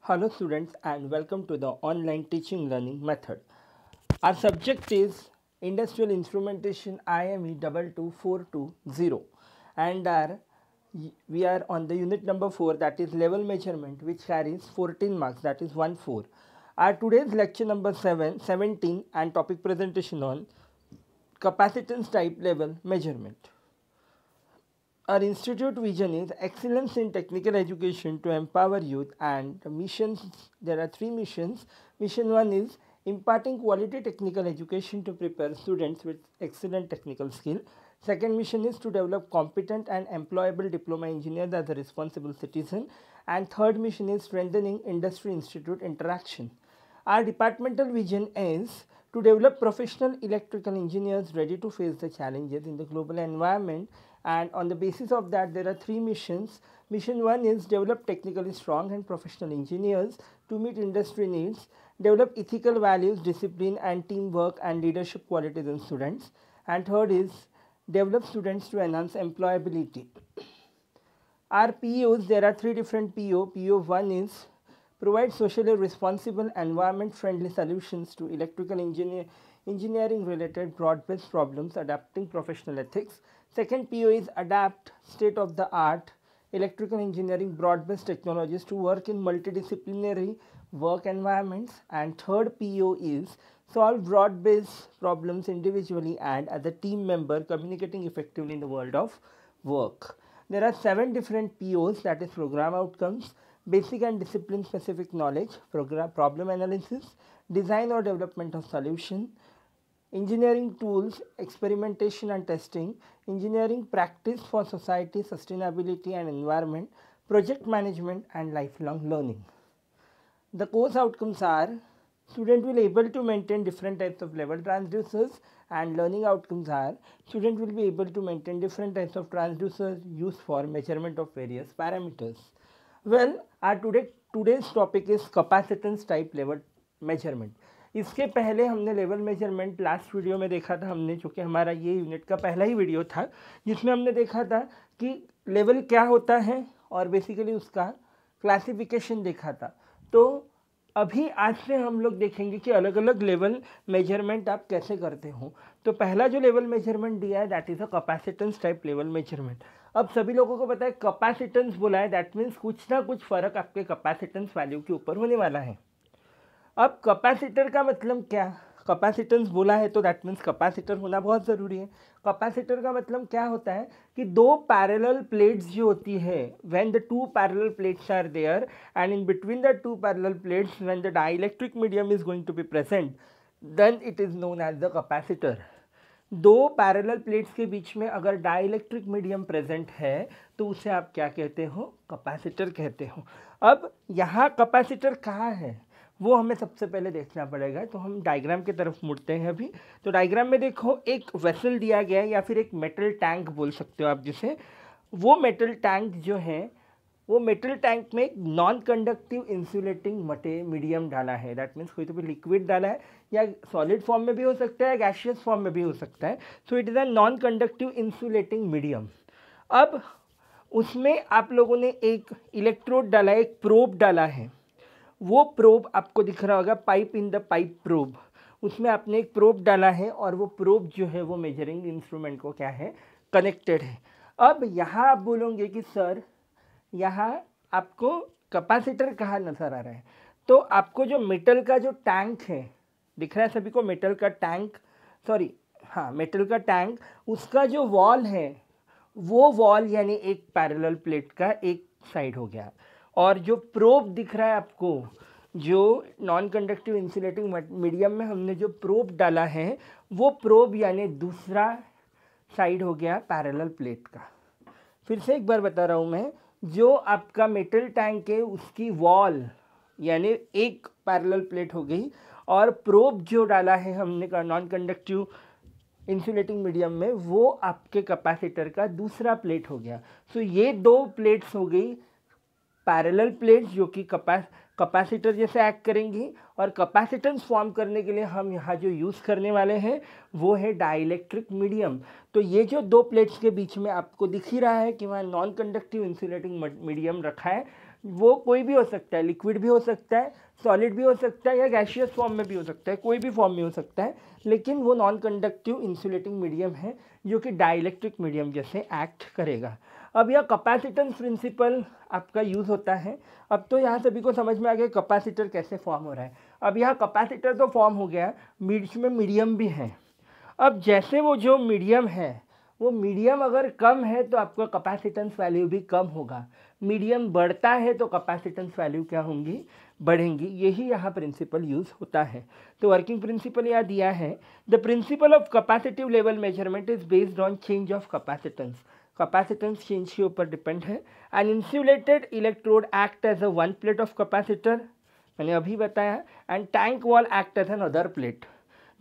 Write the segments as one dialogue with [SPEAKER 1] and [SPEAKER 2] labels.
[SPEAKER 1] Hello students and welcome to the online teaching learning method. Our subject is Industrial Instrumentation IME 22420 and we are on the unit number 4, that is level measurement, which carries 14 marks, that is 1-4. Our today's lecture number 17 and topic presentation on capacitance type level measurement. Our institute vision is excellence in technical education to empower youth, and the missions, there are 3 missions. Mission 1 is imparting quality technical education to prepare students with excellent technical skill. Second mission is to develop competent and employable diploma engineers as a responsible citizen. And third mission is strengthening industry institute interaction. Our departmental vision is to develop professional electrical engineers ready to face the challenges in the global environment, and on the basis of that there are 3 missions. Mission 1 is develop technically strong and professional engineers to meet industry needs, develop ethical values, discipline and teamwork and leadership qualities in students, and third is develop students to enhance employability. Our POs, there are 3 different PO. PO 1 is provide socially responsible environment friendly solutions to electrical engineering related broad-based problems adapting professional ethics. Second PO is adapt state of the art electrical engineering broad-based technologies to work in multidisciplinary work environments, and third PO is solve broad-based problems individually and as a team member communicating effectively in the world of work. There are 7 different POs, that is program outcomes, basic and discipline specific knowledge, problem analysis, design or development of solution, engineering tools, experimentation and testing, engineering practice for society, sustainability and environment, project management and lifelong learning. The course outcomes are student will able to maintain different types of level transducers, and learning outcomes are student will be able to maintain different types of transducers used for measurement of various parameters. Well, our today's topic is capacitance type level measurement. इसके पहले हमने level measurement last video में देखा था हमने, चूँकि हमारा ये यूनिट का पहला ही वीडियो था जिसमें हमने देखा था कि लेवल क्या होता है और बेसिकली उसका क्लासिफिकेशन देखा था. तो अभी आज से हम लोग देखेंगे कि अलग अलग लेवल मेजरमेंट आप कैसे करते हो. तो पहला जो लेवल मेजरमेंट दिया है that is a capacitance type level measurement. अब सभी लोगों को पता है कैपेसिटेंस बोला है, दैट मीन्स कुछ ना कुछ फ़र्क आपके कैपेसिटेंस वैल्यू के ऊपर होने वाला है. अब कैपेसिटर का मतलब क्या, कैपेसिटेंस बोला है तो दैट मीन्स कैपेसिटर होना बहुत ज़रूरी है. कैपेसिटर का मतलब क्या होता है कि 2 पैरेलल प्लेट्स जो होती है, when the 2 parallel plates are there and in between the 2 parallel plates when the dielectric medium is going to be present then it is known as the capacitor. 2 parallel plates के बीच में अगर dielectric medium present है तो उसे आप क्या कहते हो, कैपेसिटर कहते हो. अब यहाँ कैपेसिटर कहाँ है वो हमें सबसे पहले देखना पड़ेगा. तो हम डायग्राम की तरफ मुड़ते हैं अभी. तो डायग्राम में देखो एक वेसल दिया गया है या फिर एक मेटल टैंक बोल सकते हो आप जिसे. वो मेटल टैंक जो है वो मेटल टैंक में एक नॉन कंडक्टिव इंसुलेटिंग मीडियम डाला है. दैट मीन्स कोई तो भी लिक्विड डाला है, या सॉलिड फॉर्म में भी हो सकता है, गैशियस फॉर्म में भी हो सकता है. So it is a non conductive insulating medium. अब उसमें आप लोगों ने एक इलेक्ट्रोड डाला है, एक प्रोब डाला है. वो प्रोब आपको दिख रहा होगा, pipe in the pipe probe. उसमें आपने एक प्रोब डाला है और वो प्रोब जो है वो मेजरिंग इंस्ट्रूमेंट को क्या है, कनेक्टेड है. अब यहाँ आप बोलोगे कि सर यहाँ आपको कैपेसिटर कहाँ नज़र आ रहा है. तो आपको जो मेटल का जो टैंक है दिख रहा है सभी को, मेटल का टैंक, सॉरी हाँ मेटल का टैंक, उसका जो वॉल है वो वॉल यानी एक पैरेलल प्लेट का एक साइड हो गया. और जो प्रोब दिख रहा है आपको, जो नॉन कंडक्टिव इंसुलेटिंग मीडियम में हमने जो प्रोब डाला है वो प्रोब यानी दूसरा साइड हो गया पैरेलल प्लेट का. फिर से एक बार बता रहा हूँ मैं, जो आपका मेटल टैंक है उसकी वॉल यानी एक पैरेलल प्लेट हो गई, और प्रोब जो डाला है हमने नॉन कंडक्टिव इंसुलेटिंग मीडियम में वो आपके कैपेसिटर का दूसरा प्लेट हो गया. सो ये 2 प्लेट्स हो गई पैरेलल प्लेट्स जो कि कैपेसिटर जैसे एक्ट करेंगी. और कैपेसिटेंस फॉर्म करने के लिए हम यहाँ जो यूज़ करने वाले हैं वो है डाइलेक्ट्रिक मीडियम. तो ये जो 2 प्लेट्स के बीच में आपको दिख ही रहा है कि वहाँ नॉन कंडक्टिव इंसुलेटिंग मीडियम रखा है, वो कोई भी हो सकता है, लिक्विड भी हो सकता है, सॉलिड भी हो सकता है, या गैशियस फॉर्म में भी हो सकता है, कोई भी फॉर्म में हो सकता है, लेकिन वो नॉन कंडक्टिव इंसुलेटिंग मीडियम है जो कि डाइलेक्ट्रिक मीडियम जैसे एक्ट करेगा। अब यह कैपेसिटेंस प्रिंसिपल आपका यूज़ होता है। अब तो यहाँ सभी को समझ में आ गया कैपेसिटर कैसे फॉर्म हो रहा है। अब यहाँ कैपेसिटर तो फॉर्म हो गया, बीच में मीडियम भी है। अब जैसे वो जो मीडियम है, वो मीडियम अगर कम है तो आपका कैपेसिटेंस वैल्यू भी कम होगा, मीडियम बढ़ता है तो कैपेसिटेंस वैल्यू क्या होंगी, बढ़ेंगी। यही यहाँ प्रिंसिपल यूज़ होता है। तो वर्किंग प्रिंसिपल यहाँ दिया है, the principle of capacitive level measurement is based on change of capacitance. Capacitance change के ऊपर डिपेंड है। An insulated electrode act as a one plate of capacitor, मैंने अभी बताया, and tank wall act as another plate.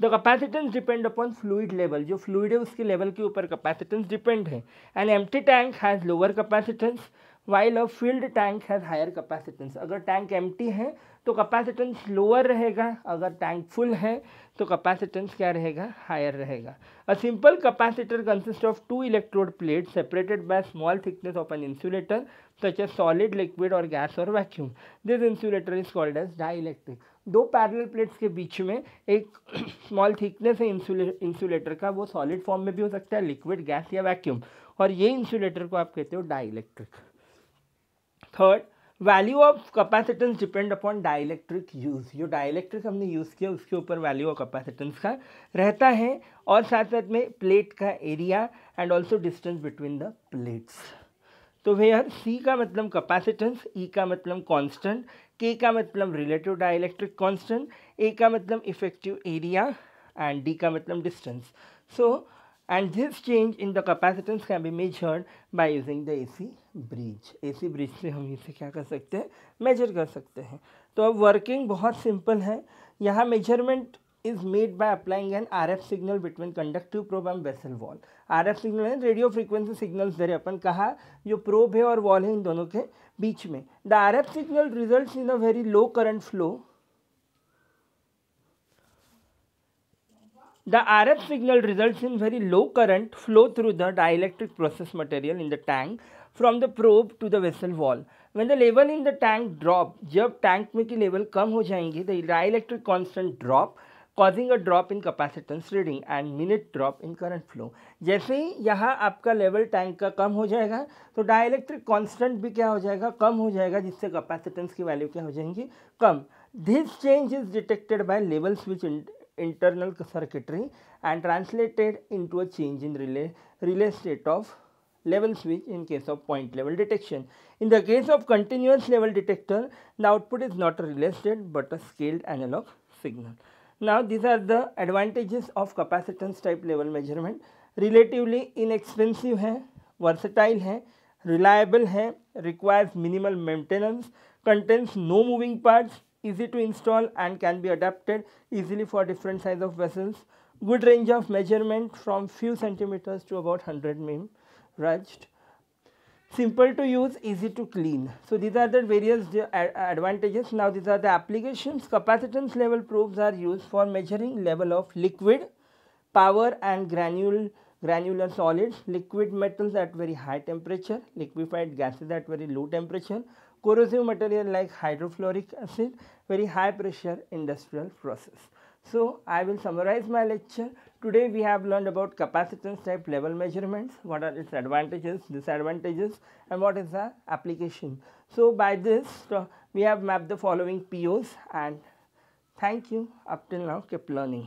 [SPEAKER 1] The capacitance depend upon fluid level, जो fluid है उसके level के ऊपर कैपेसिटेंस डिपेंड है। An empty tank has lower capacitance while a filled tank has higher capacitance. अगर tank empty है तो capacitance lower रहेगा, अगर टैंक फुल है तो कैपेसिटेंस क्या रहेगा, हायर रहेगा। A simple capacitor consist of two electrode plate separated by small thickness of an insulator such as solid, liquid और गैस और vacuum. This insulator is called as dielectric. दो parallel plates के बीच में एक स्मॉल थिकनेस है insulator का, वो सॉलिड फॉर्म में भी हो सकता है, लिक्विड, गैस या वैक्यूम, और ये इंसुलेटर को आप कहते हो dielectric. Third, value of capacitance depend upon dielectric use. जो डाइलेक्ट्रिक हमने यूज़ किया उसके ऊपर वैल्यू ऑफ कैपेसिटेंस का रहता है, और साथ साथ में प्लेट का area and also distance between the plates. तो वेयर सी का मतलब कैपेसिटेंस, ई का मतलब कांस्टेंट, के का मतलब रिलेटिव डाइलेक्ट्रिक कांस्टेंट, ए का मतलब इफेक्टिव एरिया एंड डी का मतलब distance. So and this change in the capacitance can be measured by using the AC bridge. AC bridge से हम इसे क्या कर सकते हैं, मेजर कर सकते हैं। तो अब वर्किंग बहुत सिंपल है। यहाँ measurement is made by applying an RF signal between conductive probe and vessel wall. RF signal है, रेडियो फ्रीक्वेंसी सिग्नल्स दे रहे अपन, कहा जो प्रोब है और वॉल है इन दोनों के बीच में। The RF signal results in a very low current flow. The RF signal results in very low current flow through the dielectric process material in the tank from the probe to the vessel wall. When the level in the tank drop, जब tank में की level कम हो जाएंगी, the dielectric constant drop causing a drop in capacitance reading and minute drop in current flow. जैसे ही यहाँ आपका level tank का कम हो जाएगा तो डाइलेक्ट्रिक कांस्टेंट भी क्या हो जाएगा, कम हो जाएगा, जिससे कैपेसिटेंस की वैल्यू क्या हो जाएंगी, कम। This change is detected by level switch internal circuitry and translated into a change in relay state of level switch in case of point level detection. In the case of continuous level detector, the output is not a relay state but a scaled analog signal. Now these are the advantages of capacitance type level measurement. Relatively inexpensive है, versatile है, reliable है, requires minimal maintenance, contains no moving parts, easy to install and can be adapted easily for different size of vessels. Good range of measurement from few centimeters to about 100 mm range. Simple to use, easy to clean. So these are the various advantages. Now these are the applications. Capacitance level probes are used for measuring level of liquid, power and granular solids, liquid metals at very high temperature, liquefied gases at very low temperature, corrosive material like hydrofluoric acid, very high pressure industrial process. So I will summarize my lecture. Today we have learned about capacitance type level measurements, what are its advantages, disadvantages and what is the application. So by this we have mapped the following POs, and thank you. Up till now, keep learning.